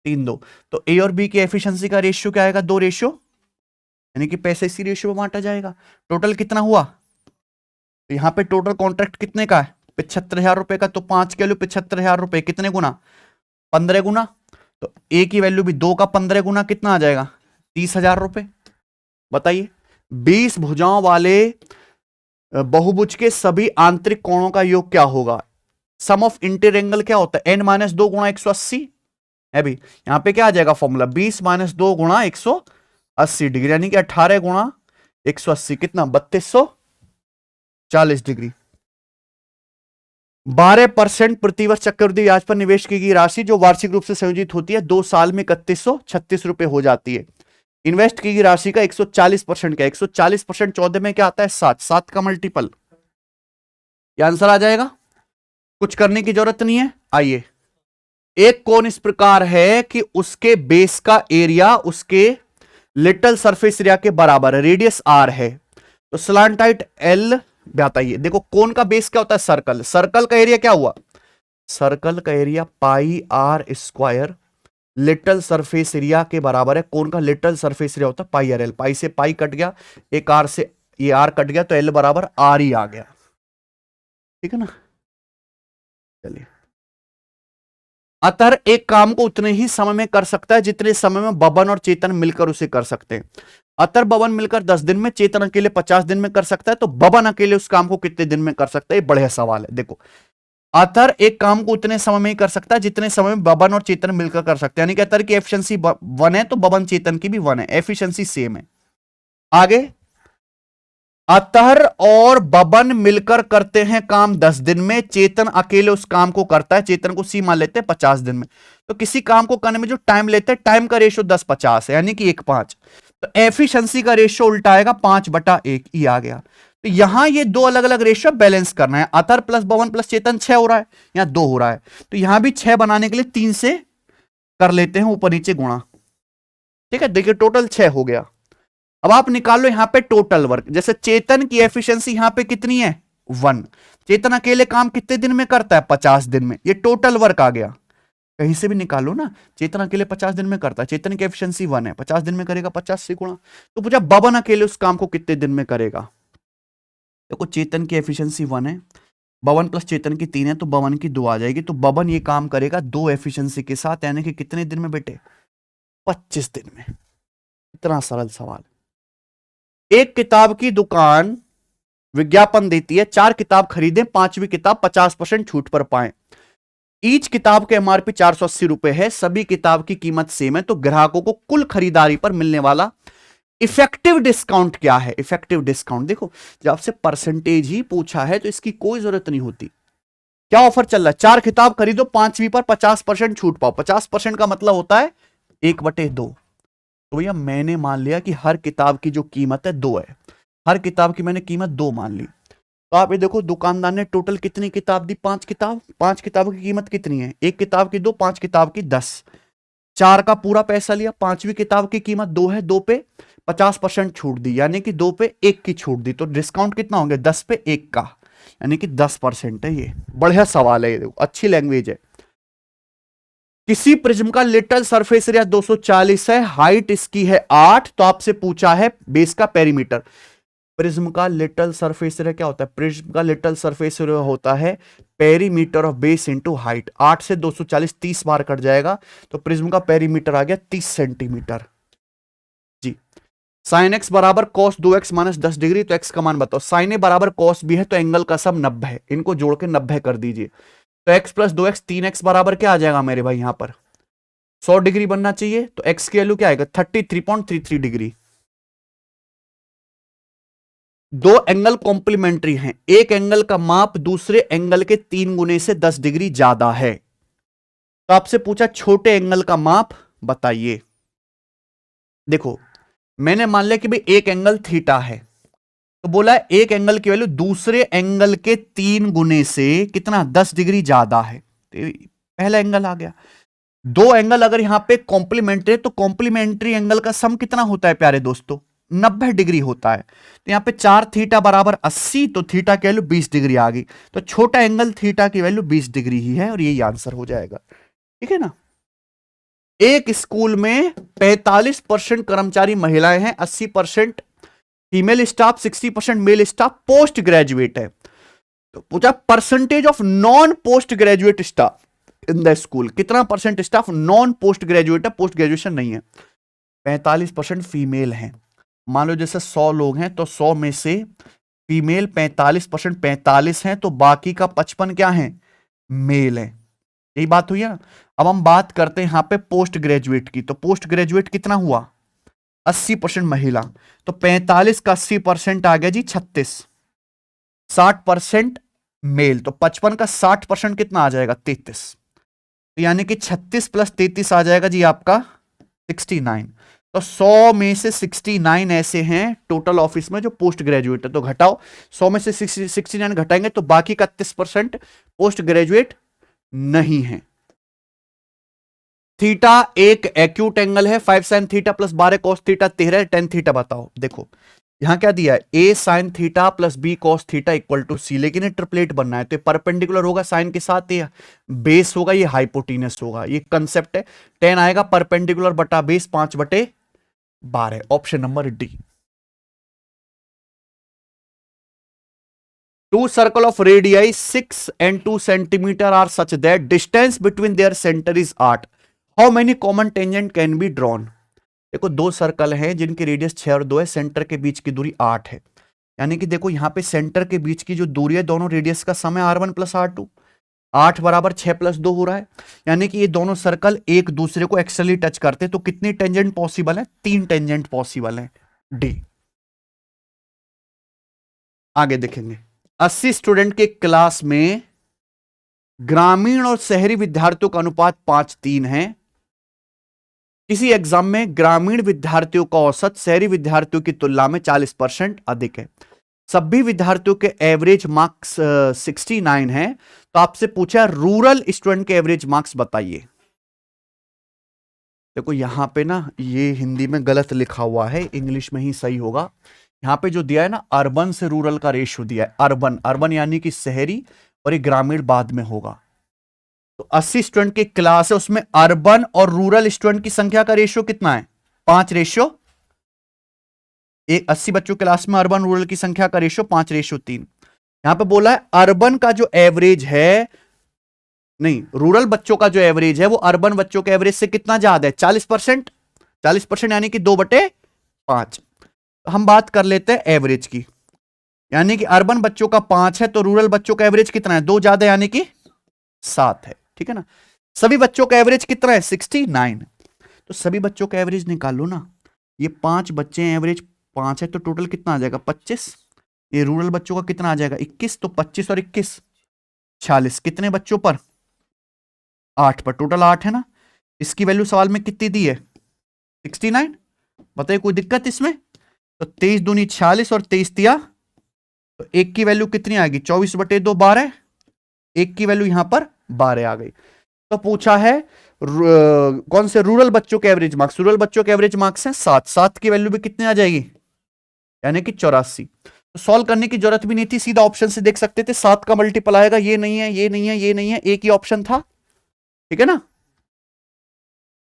3:2। तो ए और बी की एफिशिएंसी का रेशियो क्या आएगा? 2 रेशियो, यानी कि पैसा इसी रेशियो में बांटा जाएगा। टोटल कितना हुआ? तो यहां पे टोटल कॉन्ट्रैक्ट कितने का है? 75,000 का, तो 5 के लिए 75,000 कितने गुना? 15 गुना। तो ए की वैल्यू भी 2 का 15 गुना कितना आ जाएगा? 30,000। बताइए 20 भुजाओं वाले बहुभुज के सभी आंतरिक कोणों का योग क्या होगा? सम ऑफ इंटीरियर एंगल क्या होता है? n - 2 गुणा 180 है भी, यहां पे क्या आ जाएगा फॉर्मूला? 20 - 2 गुणा 180 डिग्री, यानी कि 18 गुणा 180 कितना? 3240 डिग्री। 12% प्रतिवर्ष चक्रवृद्धि ब्याज पर निवेश की गई राशि जो वार्षिक रूप से संयोजित होती है 2 साल में 3136 रुपए हो जाती है। इन्वेस्ट की गई राशि का 140% क्या? 140% 14 में क्या आता है? 7। 7 का मल्टीपल, यह आंसर आ जाएगा। कुछ करने की जरूरत नहीं है। आइए, एक कोण इस प्रकार है कि उसके बेस का एरिया उसके लिटिल सरफेस एरिया के बराबर है, रेडियस आर है, तो स्लैंटाइट एल बताइए। देखो कोण का बेस क्या होता है? सर्कल। सर्कल का एरिया क्या हुआ? सर्कल का area πr², little surface area के बराबर है। कोण का लिटिल सरफेस एरिया होता है πrl। पाई से पाई कट गया, एक आर से ये आर कट गया, तो एल बराबर आर ही आ गया। ठीक है ना। चलिए, अतः एक काम को उतने ही समय में कर सकता है जितने समय में बबन और चेतन मिलकर उसे कर सकते हैं। अतर बबन मिलकर 10 दिन में, चेतन अकेले 50 दिन में कर सकता है, तो बबन अकेले उस काम को कितने दिन में कर सकता है? बढ़िया सवाल है। देखो अतर एक काम को उतने समय में ही कर सकता है जितने समय में बबन और चेतन मिलकर कर सकते हैं, यानी कि अतर की एफिशिएंसी 1 है तो बबन चेतन की भी 1 है, एफिशिएंसी सेम है। आगे अतहर और बबन मिलकर करते हैं काम 10 दिन में, चेतन अकेले उस काम को करता है, चेतन को सी मान लेते हैं 50 दिन में। तो किसी काम को करने में जो टाइम लेते हैं, टाइम का रेशियो 10-50 है, यानी कि 1:5। तो एफिशिएंसी का रेशियो उल्टा आएगा, 5/1 ई आ गया। तो यहां ये दो अलग अलग रेशियो बैलेंस करना है। अतहर प्लस बबन प्लस चेतन 6 हो रहा है, यहां 2 हो रहा है, तो यहां भी 6 बनाने के लिए 3 से कर लेते हैं ऊपर नीचे गुणा। ठीक है, देखिए टोटल 6 हो गया। अब आप निकाल लो यहां पे टोटल वर्क। जैसे चेतन की एफिशिएंसी यहां पे कितनी है, 1। चेतन अकेले काम कितने दिन में करता है, 50 दिन में। ये टोटल वर्क आ गया, कहीं से भी निकालो ना। चेतन अकेले 50 दिन में करता है, चेतन की एफिशिएंसी 1 है, 50 दिन में करेगा 50 से गुणा। तो पूछा बबन अकेले उस काम को कितने दिन में करेगा। देखो चेतन की एफिशिएंसी 1 है, बबन प्लस चेतन की 3 है, तो बबन की 2 आ जाएगी। तो बबन ये काम करेगा 2 एफिशिएंसी के साथ, यानी कि कितने दिन में बेटे, 25 दिन में। इतना सरल सवाल। एक किताब की दुकान विज्ञापन देती है, 4 किताब खरीदें, 5वीं किताब 50% छूट पर पाएं। ईच किताब के एमआरपी 480 रुपए है, सभी किताब की कीमत सेम है, तो ग्राहकों को कुल खरीदारी पर मिलने वाला इफेक्टिव डिस्काउंट क्या है। इफेक्टिव डिस्काउंट देखो, जब आपसे परसेंटेज ही पूछा है तो इसकी कोई जरूरत नहीं होती। क्या ऑफर चल रहा है, 4 किताब खरीदो, 5वीं पर 50% छूट पाओ। 50% का मतलब होता है 1/2। तो भैया मैंने मान लिया कि हर किताब की जो कीमत है 2 है, हर किताब की मैंने कीमत 2 मान ली। तो आप ये देखो दुकानदार ने टोटल कितनी किताब दी, 5 किताब। 5 किताबों की कीमत कितनी है, एक किताब की 2, 5 किताब की 10। 4 का पूरा पैसा लिया, 5वीं किताब की कीमत 2 है, 2 पे 50% छूट दी, यानी कि 2 पे 1 की छूट दी। तो डिस्काउंट कितना हो गया, 10 पे 1 का, यानी कि 10% है। ये बढ़िया सवाल है, ये देखो अच्छी लैंग्वेज है। किसी प्रिज्म का लिटल सरफेस एरिया 240 है, हाइट इसकी है 8, तो आपसे पूछा है बेस का पेरीमीटर। प्रिज्म का लिटल सरफेस एरिया क्या होता है, प्रिज्म का लिटल सरफेस एरिया होता है perimeter of base into height. 8 से 240 30 बार कट जाएगा, तो प्रिज्म का पेरीमीटर आ गया 30 सेंटीमीटर जी। साइन एक्स बराबर कॉस 2x माइनस 10 डिग्री, तो एक्स का मान बताओ। साइन ए बराबर कॉस भी है, तो एंगल का सब 90 है, इनको जोड़ के 90 कर दीजिए। तो x प्लस 2x 3x बराबर क्या आ जाएगा मेरे भाई, यहां पर 100 डिग्री बनना चाहिए। तो x की वैल्यू क्या आएगा, 33.33 डिग्री। दो एंगल कॉम्प्लीमेंट्री हैं, एक एंगल का माप दूसरे एंगल के 3 गुने से 10 डिग्री ज्यादा है। तो आपसे पूछा छोटे एंगल का माप बताइए। देखो मैंने मान लिया कि भाई एक एंगल थीटा है, तो बोला एक एंगल की वैल्यू दूसरे एंगल के 3 गुने से कितना, 10 डिग्री ज्यादा है। तो पहला एंगल आ गया। दो एंगल अगर यहां पे कॉम्प्लीमेंट्री है, तो कॉम्प्लीमेंट्री एंगल का सम कितना होता है प्यारे दोस्तों, 90 डिग्री होता है। तो यहां पे 4 थीटा बराबर 80, तो थीटा की वैल्यू 20 डिग्री आ गई। तो छोटा एंगल थीटा की वैल्यू 20 डिग्री ही है, और यही आंसर हो जाएगा। ठीक है ना। एक स्कूल में 45% कर्मचारी महिलाएं हैं, 80% female staff, 60% male staff post graduate है। तो पूछा percentage of non post graduate staff in the school, कितना percent staff non post graduate है, पोस्ट ग्रेजुएशन नहीं है। 45% फीमेल हैं। मान लो जैसे 100 लोग हैं, तो 100 में से फीमेल 45%, 45 हैं, तो बाकी का 55 क्या है, मेल है। यही बात हुई है ना। अब हम बात करते हैं यहां पे पोस्ट ग्रेजुएट की। तो पोस्ट ग्रेजुएट कितना हुआ, 80% महिला, तो 45 का 80% आ गया जी 36। 60% मेल, तो 55 का 60% कितना आ जाएगा, 33। तो यानी कि 36 प्लस 33 आ जाएगा जी आपका 69। तो 100 में से 69 ऐसे हैं टोटल ऑफिस में जो पोस्ट ग्रेजुएट है, तो घटाओ 100 में से 69 घटाएंगे, तो बाकी का 30% पोस्ट ग्रेजुएट नहीं है। थीटा एक एक्यूट एंगल है, 5 sine theta plus 12 cos theta 13 10 theta बताओ। देखो यहां क्या दिया है, A sine theta plus B cos theta equal to C, लेकिन ये ट्रिपलेट बनना है, तो ये परपेंडिकुलर होगा साइन के साथ, ये बेस होगा, ये हाइपोटीनस होगा, ये कंसेप्ट है। 10 आएगा परपेंडिकुलर बटा base 5/12, option number D. Two circle of radii 6 and 2 centimeter are such that distance between their centre is 8। How many common tangent can be drawn. देखो दो सर्कल हैं जिनकी रेडियस 6 और 2 है, सेंटर के बीच की दूरी 8 है। यानी कि देखो यहां पे सेंटर के बीच की जो दूरी है, दोनों रेडियस का सम है R1 प्लस R2। 8 बराबर 6 प्लस 2 हो रहा है, यानी कि ये दोनों सर्कल एक दूसरे को एक्सली टच करते हैं। तो कितनी टेंजेंट पॉसिबल है, 3 टेंजेंट पॉसिबल है, डी। आगे देखेंगे। 80 स्टूडेंट के क्लास में ग्रामीण और शहरी विद्यार्थियों का अनुपात 5:3 है। किसी एग्जाम में ग्रामीण विद्यार्थियों का औसत शहरी विद्यार्थियों की तुलना में 40% अधिक है। सभी विद्यार्थियों के एवरेज मार्क्स 69 है। तो आपसे पूछा रूरल स्टूडेंट के एवरेज मार्क्स बताइए। देखो यहां पे ना ये हिंदी में गलत लिखा हुआ है, इंग्लिश में ही सही होगा। यहां पे जो दिया है ना, अर्बन से रूरल का रेशियो दिया है। अर्बन अर्बन यानी कि शहरी, और ये ग्रामीण बाद में होगा। तो 80 स्टूडेंट की क्लास है, उसमें अर्बन और रूरल स्टूडेंट की संख्या का रेशियो कितना है? 5:3। एक 80 बच्चों क्लास में अर्बन रूरल की संख्या का रेशियो 5:3। यहां पे बोला है अर्बन का जो एवरेज है, नहीं, रूरल बच्चों का जो एवरेज है वो अर्बन बच्चों के एवरेज से कितना ज्यादा है? 40%। 40% यानी कि 2/5। तो हम बात कर लेते हैं एवरेज की, यानी कि अर्बन बच्चों का 5 है तो रूरल बच्चों का एवरेज कितना है? 2 ज्यादा यानी कि 7 है। ठीक है ना। सभी बच्चों का एवरेज कितना है? 69। तो सभी बच्चों का एवरेज निकाल लो ना। ये 5 बच्चे हैं, एवरेज 5 है, तो टोटल कितना आ जाएगा? 25। ये रूरल बच्चों का कितना आ जाएगा? 21। तो 25 और 21 46। कितने बच्चों पर? 8 पर। टोटल 8 है ना। इसकी वैल्यू सवाल में कितनी दी है? 69। बताइए कोई दिक्कत इसमें? तो 23 दूनी 46 और 23 दिया, तो एक की वैल्यू कितनी आएगी? 24/2 12। एक की वैल्यू यहां पर 12 आ गई। तो पूछा है कौन से रूरल बच्चों के एवरेज मार्क्स। रूरल बच्चों के एवरेज मार्क्स हैं 7। 7 की वैल्यू भी कितनी आ जाएगी? यानी कि 84। तो सॉल्व करने की जरूरत भी नहीं थी, सीधा ऑप्शन से देख सकते थे। 7 का मल्टीपल आएगा, ये नहीं है, ये नहीं है, ये नहीं है, एक ही ऑप्शन था। ठीक है ना।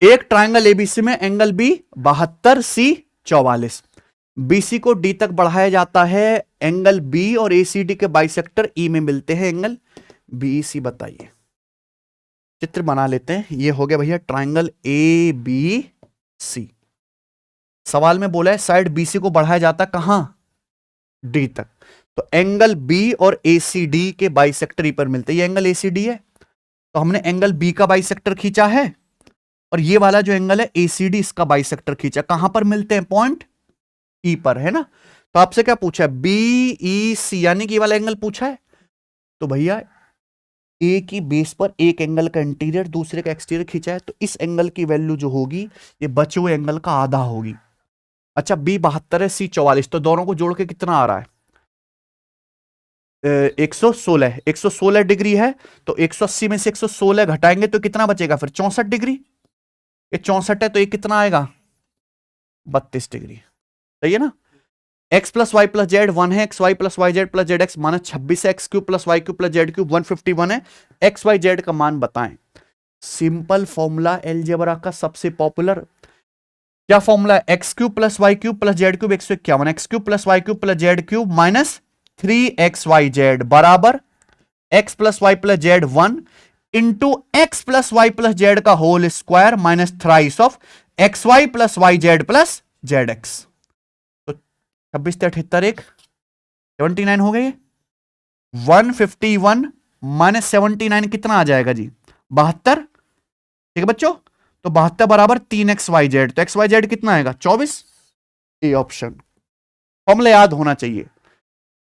एक ट्रायंगल एबीसी में एंगल बी 72, सी 44। बीसी को डी तक बढ़ाया जाता है। एंगल बी और एसीडी के बाइसेक्टर ई में मिलते हैं एंगल बीसी। बताइए। चित्र बना लेते हैं। ये हो गया भैया ट्रायंगल ए बी सी। सवाल में बोला है साइड बीसी को बढ़ाया जाता कहां? डी तक। तो एंगल बी और एसीडी के बाइसेक्टर ई पर मिलते हैं। ये एंगल एसीडी है, तो हमने एंगल बी का बाइसेक्टर खींचा है, और ये वाला जो एंगल है एसीडी, इसका बाइसेक्टर खींचा। कहां पर मिलते हैं? पॉइंट ई पर, है ना। तो आपसे क्या पूछा है? बी ई सी, यानी कि ये वाला एंगल पूछा है। तो भैया ए की बेस पर एक एंगल का इंटीरियर, दूसरे का एक्सटीरियर खींचा है, तो इस एंगल की वैल्यू जो होगी ये बचे हुए एंगल का आधा होगी। अच्छा, बी 72 है, सी 44, तो दोनों को जोड़ के कितना आ रहा है? 116। 116 डिग्री है, तो 180 में से 116 घटाएंगे तो कितना बचेगा फिर? 64 डिग्री। ये 64 है, तो ये कितना आएगा? 32 डिग्री। सही है ना। x plus y plus z 1 है, x y plus y z plus z x माना 26 है, x cube plus y cube plus z cube 151 है। एक्स वाई जेड का मान बताएं। सिंपल फॉर्मूला एलजेब्रा का सबसे पॉपुलर क्या फॉर्मूला है? X cube plus y cube plus z cube 151, x cube plus y cube plus z cube minus 3xyz बराबर x plus y plus z 1 into x plus y plus z का whole square minus thrice of x y plus y z plus z x. 26 से 78 एक 79 हो गए। 151 minus 79 कितना आ जाएगा जी? 72। ठीक है बच्चों। तो 72 बराबर 3xyz, तो xyz कितना आएगा? 24। A option. फॉर्मूला याद होना चाहिए।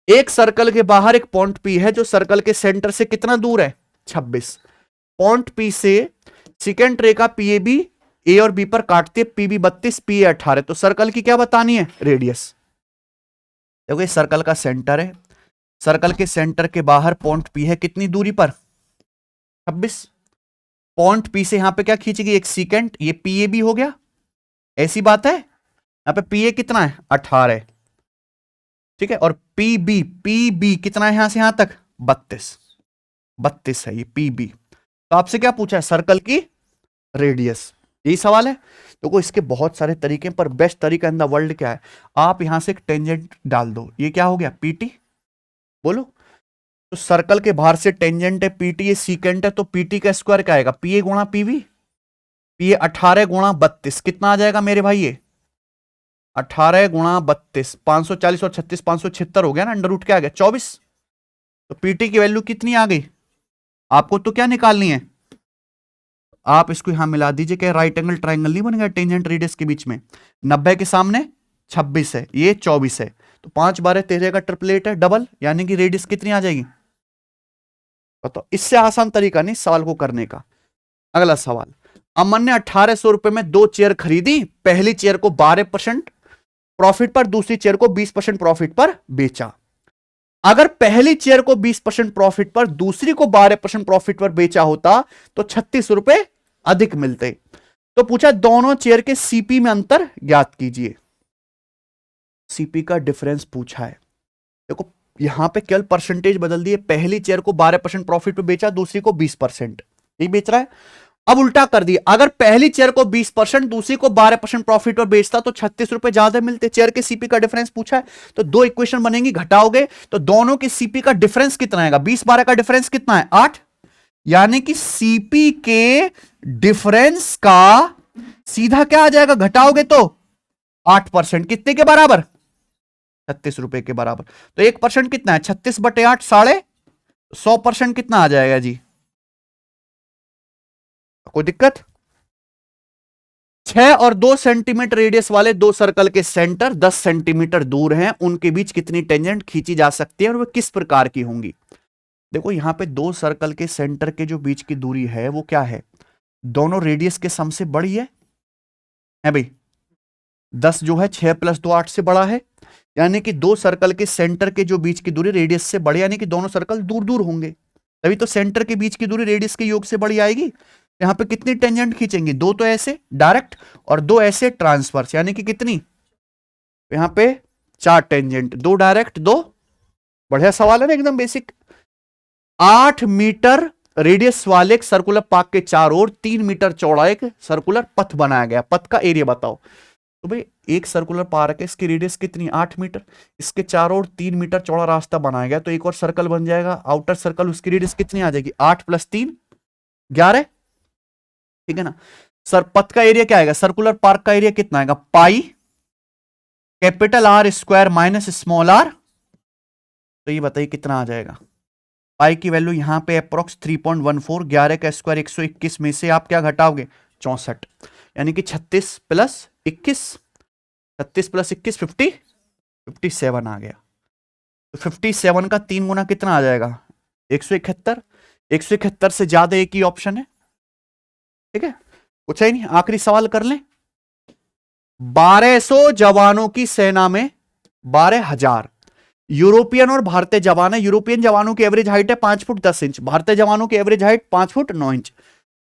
एक सर्कल के बाहर एक पॉइंट पी है जो सर्कल के सेंटर से कितना दूर है? 26। पॉइंट पी से सेकेंड रेखा पीएबी ए और बी पर काटती है, पीबी 32, पी 18। तो सर्कल की क्या बतानी है? रेडियस। देखो ये सर्कल का सेंटर है, सर्कल के सेंटर के बाहर पॉइंट पी है, कितनी दूरी पर? 26। पॉइंट पी से यहां पे क्या खींचेगी? एक सेकेंड, ये पी ए बी हो गया। ऐसी बात है। यहां पे पी ए कितना है? 18। ठीक है। और पी बी कितना है? यहां से यहां तक 32 है ये पी बी। तो आपसे क्या पूछा है? सर्कल की रेडियस। यही सवाल है। तो इसके बहुत सारे तरीके, पर बेस्ट तरीका इन द वर्ल्ड क्या है? आप यहां से एक टेंजेंट डाल दो। ये क्या हो गया? पीटी। बोलो। तो सर्कल के बाहर से टेंजेंट है पीटी, ये सीकेंट है, तो पीटी का स्क्वायर क्या आएगा? पीए गुणा पीवी। पीए 18 गुणा 32 कितना आ जाएगा मेरे भाई? ये 18 गुणा 32 540 और 36 576 हो गया ना। अंडर रूट क्या आ गया? 24। तो पीटी की वैल्यू कितनी आ गई? आपको तो क्या निकालनी है? आप इसको यहां मिला दीजिए। क्या राइट एंगल ट्राइंगल नहीं बन गया टेंजेंट रेडियस के बीच में? 90 के सामने 26 है, ये 24 है, तो 5 12 13 का ट्रिपलेट है डबल, यानी कि रेडियस कितनी आ जाएगी बताओ। इससे आसान तरीका नहीं सवाल को करने का। अगला सवाल, अमन ने 1800 रुपए में 2 चेयर खरीदी, पहली चेयर को 12% प्रॉफिट पर, दूसरी चेयर को 20% प्रॉफिट पर बेचा। अगर पहली चेयर को 20% प्रॉफिट पर, दूसरी को 12% प्रॉफिट पर बेचा होता तो 36 रुपए अधिक मिलते। तो पूछा दोनों चेयर के सीपी में अंतर ज्ञात कीजिए। सीपी का डिफरेंस पूछा है। देखो यहां पे केवल परसेंटेज बदल दिए, पहली चेयर को 12% प्रॉफिट पे बेचा, दूसरी को 20%, यही बेच रहा है। अब उल्टा कर दिया, अगर पहली चेयर को 20%, दूसरी को 12% प्रॉफिट पर बेचता तो 36 रुपए ज्यादा मिलते। चेयर के सीपी का डिफरेंस पूछा है, तो दो इक्वेशन बनेंगी, घटाओगे तो दोनों के सीपी का डिफरेंस कितना आएगा, 20-12 का डिफरेंस कितना है 8, यानी कि सीपी के डिफरेंस का सीधा क्या आ जाएगा, घटाओगे तो 8%, कितने के बराबर 36 रुपए के बराबर। तो 1% कितना है 36/8, 150% कितना आ जाएगा जी, कोई दिक्कत। 6 और 2 सेंटीमीटर रेडियस वाले दो सर्कल के सेंटर 10 सेंटीमीटर दूर हैं, उनके बीच कितनी टेंजेंट खींची जा सकती है और वह किस प्रकार की होंगी। देखो यहां पे दो सर्कल के सेंटर के जो बीच की दूरी है वो क्या है, दोनों रेडियस के सम से बड़ी है भाई। 10 जो है 6 + 2 8 से बड़ा है, यानी कि दो सर्कल के सेंटर के जो बीच की दूरी रेडियस से बड़ी, यानी कि दोनों सर्कल दूर दूर होंगे, तभी तो सेंटर के बीच की दूरी रेडियस के योग से बड़ी आएगी। यहां पे कितनी टेंजेंट खींचेंगे, दो तो ऐसे डायरेक्ट और दो ऐसे ट्रांसवर्स, यानी कि कितनी, यहां पे 4 टेंजेंट, 2 डायरेक्ट 2, बढ़िया सवाल है ना एकदम बेसिक। 8 मीटर रेडियस वाले एक सर्कुलर पार्क के चारों ओर 3 मीटर चौड़ा एक सर्कुलर पथ बनाया गया, पथ का एरिया बताओ। तो भाई एक सर्कुलर पार्क है, इसकी रेडियस कितनी 8 मीटर, इसके चारों ओर 3 मीटर चौड़ा रास्ता बनाया गया, तो एक और सर्कल बन जाएगा आउटर सर्कल, उसकी रेडियस कितनी आ जाएगी 8 + 3 11, ठीक है ना। सर पथ का एरिया क्या आएगा, सर्कुलर पार्क का एरिया कितना आएगा पाई R² - स्मॉल r, तो ये बताइए कितना आ जाएगा। पाई की वैल्यू यहां पे अप्रोक्स 3.14, 11 का स्क्वायर 121 में से आप क्या घटाओगे 64, यानी कि 36 + 21, 36 + 21 57 आ गया। तो 57 का 3 गुना कितना आ जाएगा 171, 171 से ज्यादा एक ही ऑप्शन है, ठीक है कुछ ही नहीं। आखिरी सवाल कर लें, 1200 जवानों की सेना में 12,000 यूरोपियन और भारतीय जवान है। यूरोपियन जवानों की एवरेज हाइट है 5 फुट 10 इंच, भारतीय जवानों की एवरेज हाइट 5 फुट 9 इंच,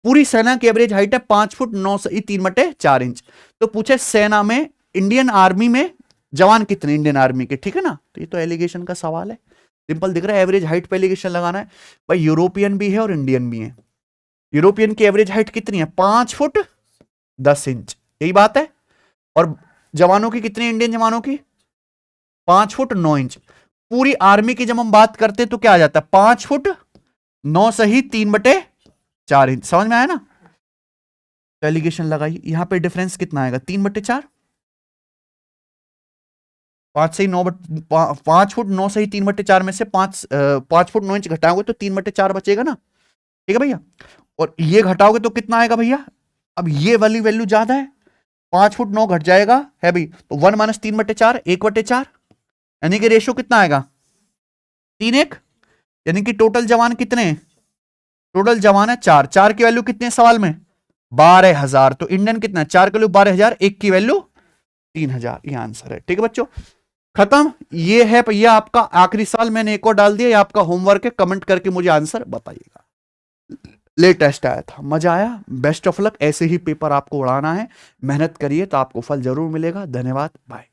पूरी सेना की एवरेज हाइट है 5 फुट 9.3 इंच। तो पूछे सेना में, इंडियन आर्मी में जवान कितने इंडियन आर्मी के, ठीक है ना। तो ये तो एलिगेशन का सवाल है, सिंपल दिख रहा है, एवरेज हाइट पे एलिगेशन लगाना है भाई। यूरोपियन भी है और इंडियन भी है। यूरोपियन की एवरेज हाइट कितनी है 5 फुट 10 इंच, यही बात है। और जवानों की कितनी, इंडियन जवानों की 5 फुट 9 इंच। पूरी आर्मी की जब हम बात करते हैं तो क्या आ जाता है 5 फुट 9 सही 3/4 इंच, समझ में आया ना। एलिगेशन लगाई, यहां पे डिफरेंस कितना आएगा 3/4, 5 सही 9 5 फुट 9 सही 3/4 में से 5 फुट 9 इंच घटाओगे तो 3/4 बचेगा ना, ठीक है भैया। और ये घटाओगे तो कितना आएगा भैया, अब ये वाली वैल्यू ज्यादा है, 5 फुट 9 घट जाएगा है भाई, तो 1 - 3/4 1/4, यानी कि रेशो कितना आएगा 3:1, यानी कि टोटल जवान कितने, टोटल जवान है 4, 4 की वैल्यू कितने सवाल में 12,000, तो इंडियन कितना 4 की वैल्यू 12,000, 1 की वैल्यू 3,000, ये आंसर है, ठीक है बच्चों खत्म। ये है भैया आपका आखिरी सवाल, मैंने एक और डाल दिया, ये आपका होमवर्क है, कमेंट करके मुझे आंसर बताइएगा। लेटेस्ट आया था, मजा आया, बेस्ट ऑफ लक, ऐसे ही पेपर आपको उड़ाना है, मेहनत करिए तो आपको फल जरूर मिलेगा। धन्यवाद, बाय।